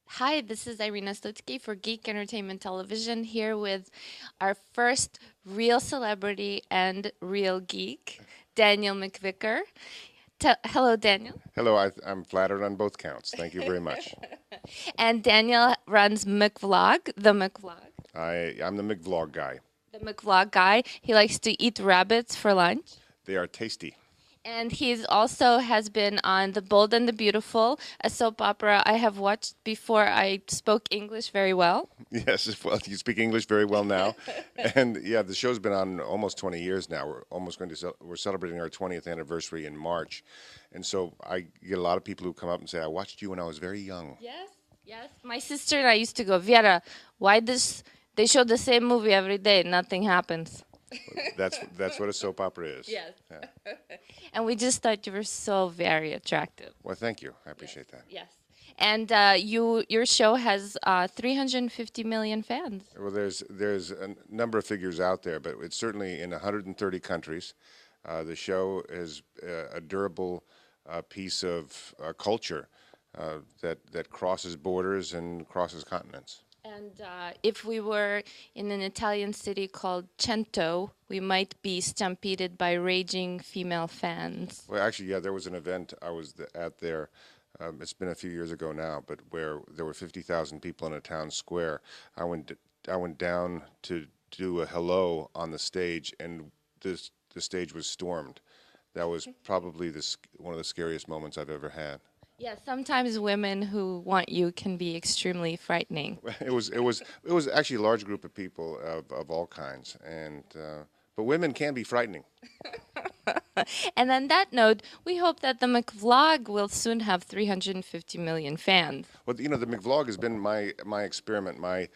Hi, this is Irina Stutsky for Geek Entertainment Television here with our first real celebrity and real geek, Daniel Mcvicar. Hello, Daniel. Hello, I'm flattered on both counts. Thank you very much. And Daniel runs McVlog, the McVlog. I'm the McVlog guy. The McVlog guy. He likes to eat rabbits for lunch. They are tasty. And he's also has been on The Bold and the Beautiful, a soap opera I have watched before I spoke English very well. Yes, well, you speak English very well now, and yeah, the show's been on almost 20 years now. We're almost going to we're celebrating our 20th anniversary in March, and so I get a lot of people who come up and say, "I watched you when I was very young." Yes, yes. My sister and I used to go, Vera, why this they show the same movie every day, nothing happens. That's what a soap opera is. Yes. Yeah. And we just thought you were so very attractive. Well, thank you. I appreciate that. Yes. And your show has 350 million fans. Well, there's a number of figures out there, but it's certainly in 130 countries. The show is a durable piece of culture that crosses borders and crosses continents. And if we were in an Italian city called Cento, we might be stampeded by raging female fans. Well, actually, yeah, there was an event I was at there. It's been a few years ago now, but where there were 50,000 people in a town square. I went down to do a hello on the stage, and the stage was stormed. That was probably one of the scariest moments I've ever had. Yeah, sometimes women who want you can be extremely frightening. It was actually a large group of people of all kinds, and but women can be frightening. And on that note, we hope that the McVlog will soon have 350 million fans. Well, the McVlog has been my experiment, my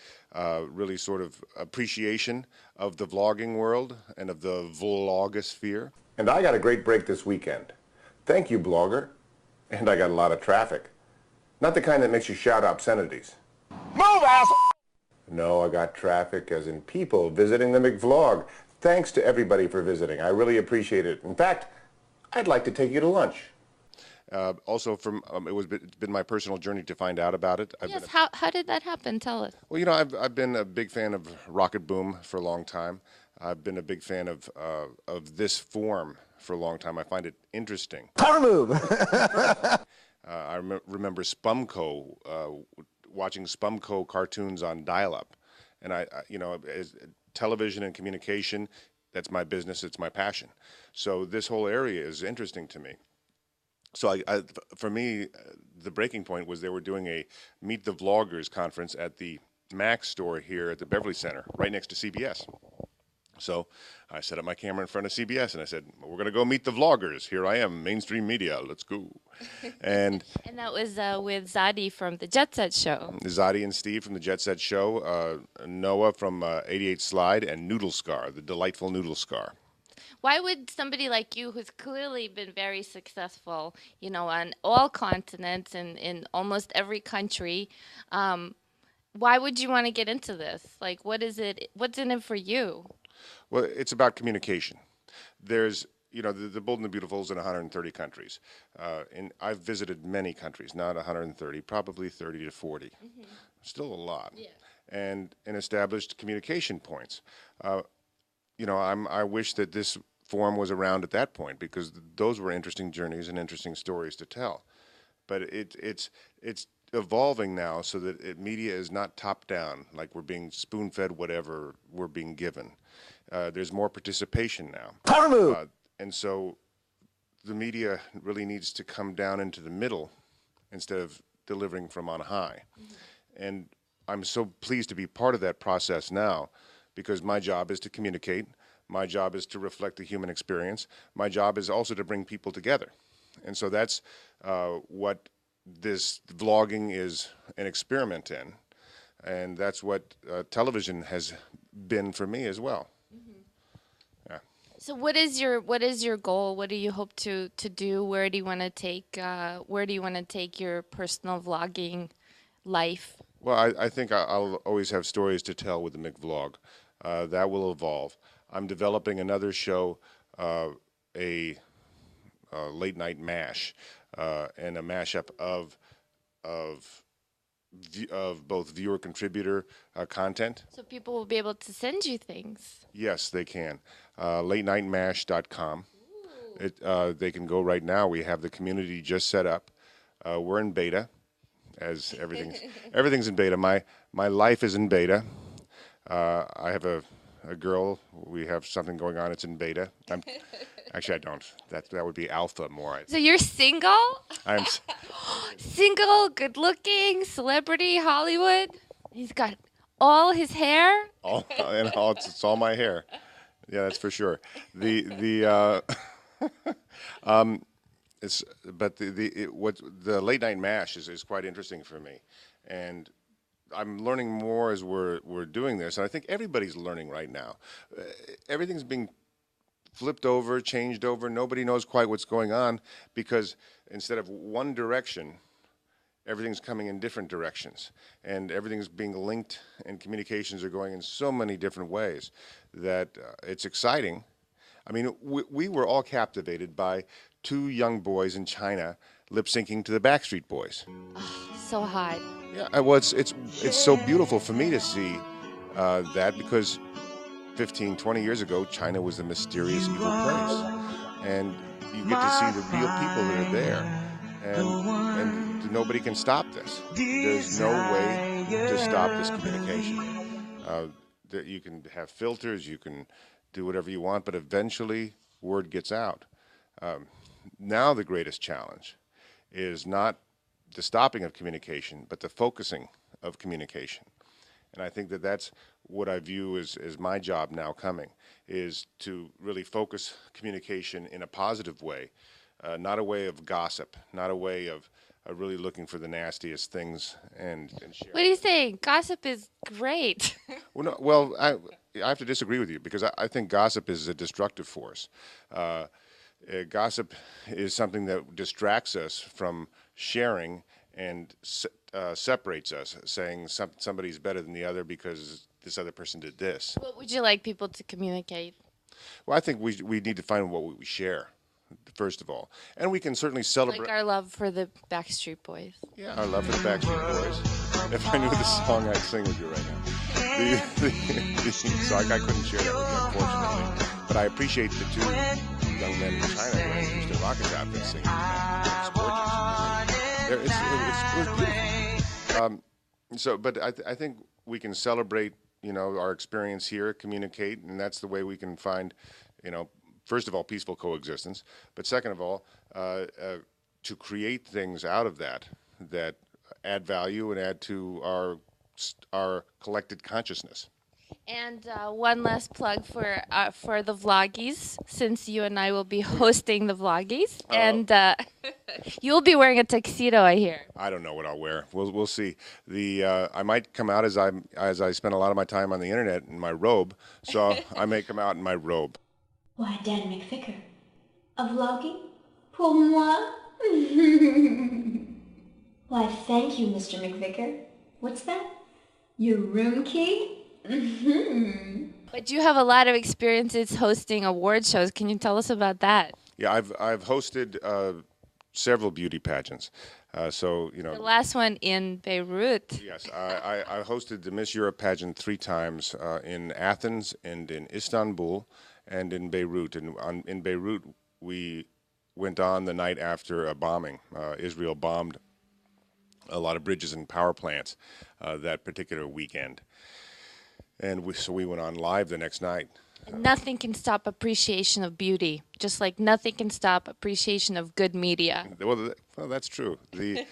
really sort of appreciation of the vlogging world and of the vlogosphere. And I got a great break this weekend. Thank you, blogger. And I got a lot of traffic. Not the kind that makes you shout obscenities. Move, asshole! No, I got traffic as in people visiting the McVlog. Thanks to everybody for visiting. I really appreciate it. In fact, I'd like to take you to lunch. Also, it's been my personal journey to find out about it. Yes, how did that happen? Tell us. Well, I've been a big fan of Rocket Boom for a long time. I've been a big fan of this form for a long time. I find it interesting. Power move. Remember Spumco, watching Spumco cartoons on dial-up, and as television and communication, that's my business. It's my passion. So this whole area is interesting to me. So for me, the breaking point was they were doing a Meet the Vloggers conference at the Mac store here at the Beverly Center, right next to CBS. So I set up my camera in front of CBS and I said, "We're going to go meet the vloggers. Here I am, mainstream media. Let's go." And And that was with Zadi from the Jet Set Show. Zadi and Steve from the Jet Set Show, Noah from 88 Slide, and Noodle Scar, the delightful Noodle Scar. Why would somebody like you, who's clearly been very successful, on all continents and in almost every country, why would you want to get into this? Like, what is it? What's in it for you? Well, it's about communication. There's, the Bold and the Beautiful is in 130 countries. And I've visited many countries, not 130, probably 30 to 40. Still a lot. Yeah. And established communication points. I wish that this forum was around at that point because those were interesting journeys and interesting stories to tell. But it's evolving now so that media is not top down, like we're being spoon fed whatever we're being given. There's more participation now. Power move. And so the media really needs to come down into the middle instead of delivering from on high. And I'm so pleased to be part of that process now because my job is to communicate. My job is to reflect the human experience. My job is also to bring people together. And so that's what this vlogging is an experiment in. And that's what television has been for me as well. Yeah. So what is your goal? What do you hope to do? Where do you want to take your personal vlogging life? Well, I think I'll always have stories to tell with the McVlog. That will evolve. I'm developing another show, a late night mash, and a mashup of of both viewer contributor content. So people will be able to send you things. Yes, they can. LateNightMash.com. They can go right now. We have the community just set up. We're in beta, as everything's in beta. My life is in beta. I have a girl. We have something going on. It's in beta. Actually, I don't. That would be alpha more. So you're single? I'm Single, good looking, celebrity, Hollywood. He's got all his hair. all and all. It's all my hair. Yeah, that's for sure. The it's but what the late night mash is quite interesting for me, and I'm learning more as we're doing this, and I think everybody's learning right now. Everything's being flipped over, changed over. Nobody knows quite what's going on because instead of one direction, everything's coming in different directions, and everything's being linked, and communications are going in so many different ways that it's exciting. I mean, we were all captivated by two young boys in China lip syncing to the Backstreet Boys. So hot. Yeah, well, it's so beautiful for me to see that because 15, 20 years ago, China was a mysterious evil place, and you get to see the real people that are there, and nobody can stop this. There's no way to stop this communication. That you can have filters, you can do whatever you want, but eventually word gets out. Now the greatest challenge is not the stopping of communication, but the focusing of communication. And I think that that's what I view as my job now coming, is to really focus communication in a positive way, not a way of gossip, not a way of really looking for the nastiest things and sharing. What do you think? Gossip is great. Well, no, well, I have to disagree with you because I think gossip is a destructive force. Gossip is something that distracts us from sharing and separates us, saying somebody's better than the other because this other person did this. What would you like people to communicate? Well, I think we need to find what we share, first of all. And we can certainly celebrate. Like our love for the Backstreet Boys. Yeah, our love for the Backstreet Boys. If I knew the song, I'd sing with you right now. So I couldn't share that with you, unfortunately. But I appreciate the two young men in China wearing Houston Rockets outfits singing. It's gorgeous. It was beautiful. But I think we can celebrate, our experience here, communicate, and that's the way we can find, first of all, peaceful coexistence, but second of all, to create things out of that add value and add to our collected consciousness. And one last plug for the vloggies, since you and I will be hosting the vloggies, and you'll be wearing a tuxedo, I hear. I don't know what I'll wear. We'll see. I might come out as I spend a lot of my time on the internet in my robe, so I may come out in my robe. Why, Dan Mcvicar, a vlogging? Pour moi? Why, thank you, Mr. Mcvicar. What's that? Your room key? But you have a lot of experiences hosting award shows. Can you tell us about that? Yeah, I've hosted several beauty pageants. The last one in Beirut. Yes, I hosted the Miss Europe pageant 3 times in Athens and in Istanbul and in Beirut. And in Beirut, we went on the night after a bombing. Israel bombed a lot of bridges and power plants that particular weekend. And we went on live the next night. Nothing can stop appreciation of beauty, just like nothing can stop appreciation of good media. Well, that's true. It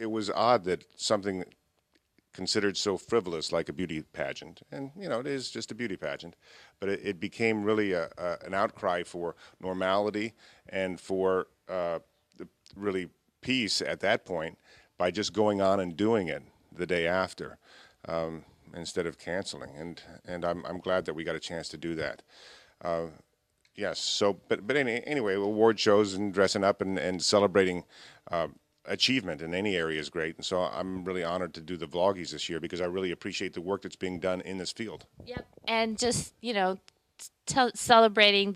was odd that something considered so frivolous like a beauty pageant, and it is just a beauty pageant, but it became really an outcry for normality and for really peace at that point by just going on and doing it the day after. Instead of canceling, and I'm glad that we got a chance to do that. Yes. So, but anyway, award shows and dressing up and celebrating achievement in any area is great. And so I'm really honored to do the vloggies this year because I really appreciate the work that's being done in this field. Yep. And just celebrating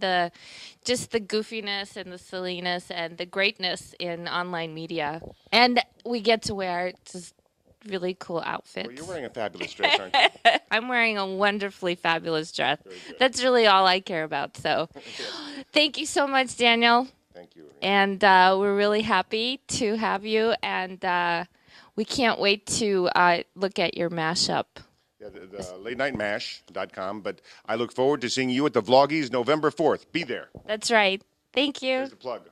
just the goofiness and the silliness and the greatness in online media. And we get to wear just really cool outfits. Well, you're wearing a fabulous dress, aren't you? I'm wearing a wonderfully fabulous dress. That's really all I care about. So thank you so much, Daniel. Thank you. And we're really happy to have you. And we can't wait to look at your mashup. Yeah, the latenightmash.com. But I look forward to seeing you at the Vloggies November 4th. Be there. That's right. Thank you. Here's the plug.